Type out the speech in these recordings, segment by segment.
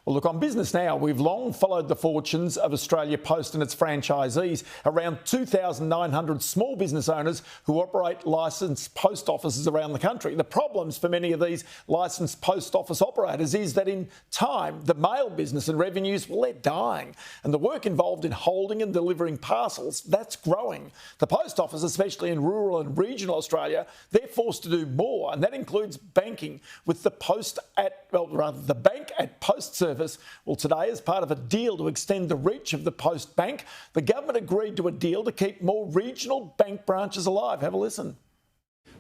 Well, look, on Business Now, we've long followed the fortunes of Australia Post and its franchisees, around 2,900 small business owners who operate licensed post offices around the country. The problems for many of these licensed post office operators is that in time, the mail business and revenues, well, they're dying. And the work involved in holding and delivering parcels, that's growing. The post office, especially in rural and regional Australia, they're forced to do more, and that includes banking with the the bank at post service. Well, today, as part of a deal to extend the reach of the Post Bank, the government agreed to a deal to keep more regional bank branches alive. Have a listen.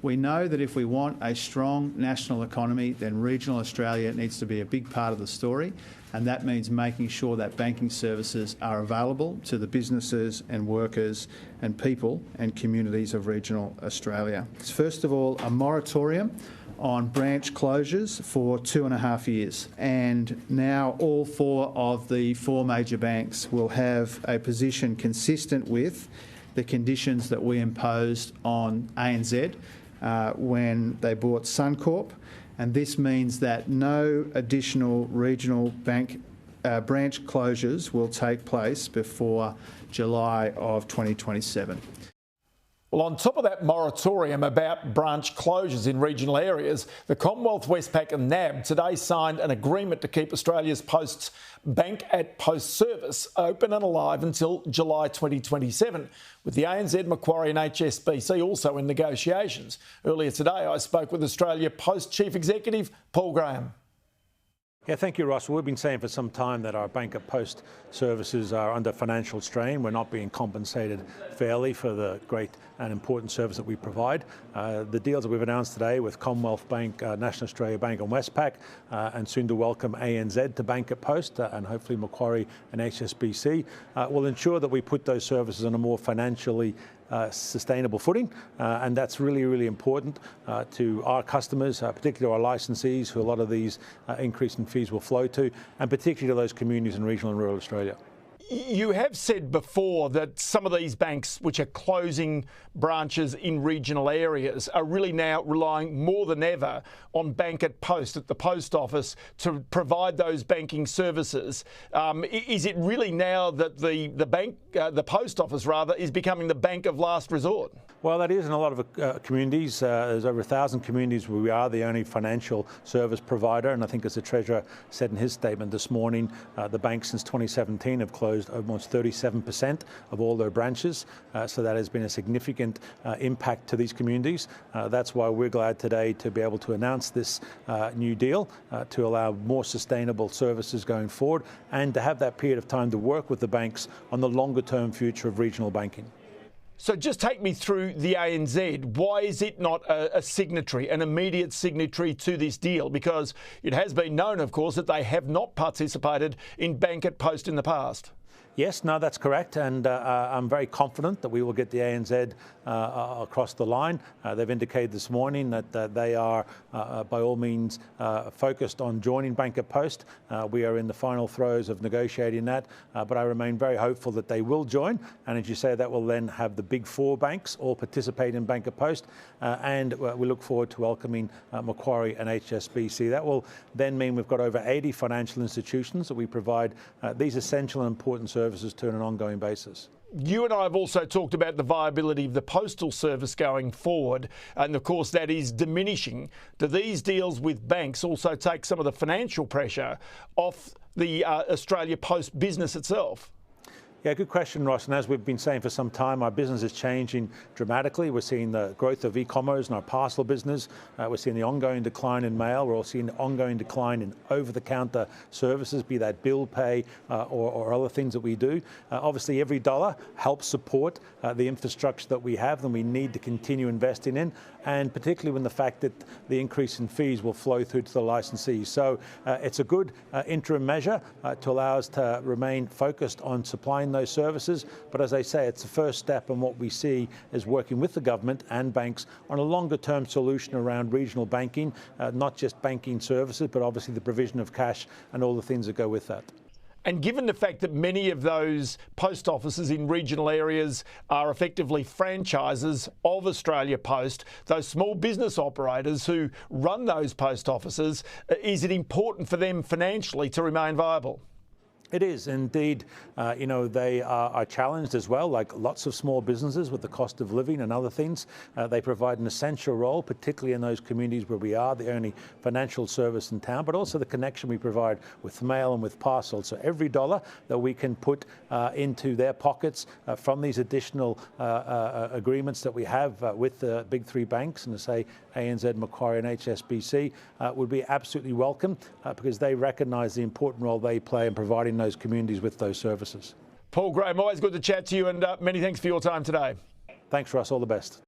We know that if we want a strong national economy, then regional Australia needs to be a big part of the story, and that means making sure that banking services are available to the businesses and workers and people and communities of regional Australia. It's first of all a moratorium on branch closures for 2.5 years, and now all 4 of the 4 major banks will have a position consistent with the conditions that we imposed on ANZ when they bought Suncorp, and this means that no additional regional bank branch closures will take place before July of 2027. Well, on top of that moratorium about branch closures in regional areas, the Commonwealth, Westpac and NAB today signed an agreement to keep Australia's Post's Bank at Post service open and alive until July 2027, with the ANZ, Macquarie and HSBC also in negotiations. Earlier today, I spoke with Australia Post Chief Executive Paul Graham. Yeah, thank you, Ross. We've been saying for some time that our bank at post services are under financial strain. We're not being compensated fairly for the great and important service that we provide. The deals that we've announced today with Commonwealth Bank, National Australia Bank and Westpac, and soon to welcome ANZ to bank at post and hopefully Macquarie and HSBC, will ensure that we put those services on a more financially sustainable footing, and that's really, really important to our customers, particularly our licensees, who a lot of these increase in fees will flow to, and particularly to those communities in regional and rural Australia. You have said before that some of these banks which are closing branches in regional areas are really now relying more than ever on bank at post at the post office to provide those banking services. Is it really now that the post office rather is becoming the bank of last resort? Well, that is in a lot of communities. There's over 1,000 communities where we are the only financial service provider, and I think as the Treasurer said in his statement this morning, the banks since 2017 have closed almost 37% of all their branches, so that has been a significant impact to these communities. That's why we're glad today to be able to announce this new deal to allow more sustainable services going forward and to have that period of time to work with the banks on the longer term future of regional banking. So just take me through the ANZ. Why is it not a signatory, an immediate signatory to this deal? Because it has been known, of course, that they have not participated in bank at post in the past. Yes, no, that's correct, and I'm very confident that we will get the ANZ across the line. They've indicated this morning that they are, by all means, focused on joining Bank at Post. We are in the final throes of negotiating that, but I remain very hopeful that they will join, and as you say, that will then have the big 4 banks all participate in Bank at Post, and we look forward to welcoming Macquarie and HSBC. That will then mean we've got over 80 financial institutions that we provide these essential and important services to on an ongoing basis. You and I have also talked about the viability of the postal service going forward, and of course that is diminishing. Do these deals with banks also take some of the financial pressure off the Australia Post business itself? Yeah, good question, Ross. And as we've been saying for some time, our business is changing dramatically. We're seeing the growth of e-commerce in our parcel business. We're seeing the ongoing decline in mail. We're also seeing the ongoing decline in over-the-counter services, be that bill pay or other things that we do. Obviously, every dollar helps support the infrastructure that we have and we need to continue investing in, and particularly when the fact that the increase in fees will flow through to the licensees. So it's a good interim measure to allow us to remain focused on supplying those services, but as I say, it's the first step, and what we see is working with the government and banks on a longer term solution around regional banking, not just banking services, but obviously the provision of cash and all the things that go with that. And given the fact that many of those post offices in regional areas are effectively franchises of Australia Post, those small business operators who run those post offices, is it important for them financially to remain viable? It is indeed. They are challenged as well, like lots of small businesses with the cost of living and other things. They provide an essential role, particularly in those communities where we are the only financial service in town, but also the connection we provide with mail and with parcels. So every dollar that we can put into their pockets from these additional agreements that we have with the big three banks, and say ANZ, Macquarie and HSBC, would be absolutely welcome because they recognise the important role they play in providing those communities with those services. Paul Graham, always good to chat to you, and many thanks for your time today. Thanks, Ross. All the best.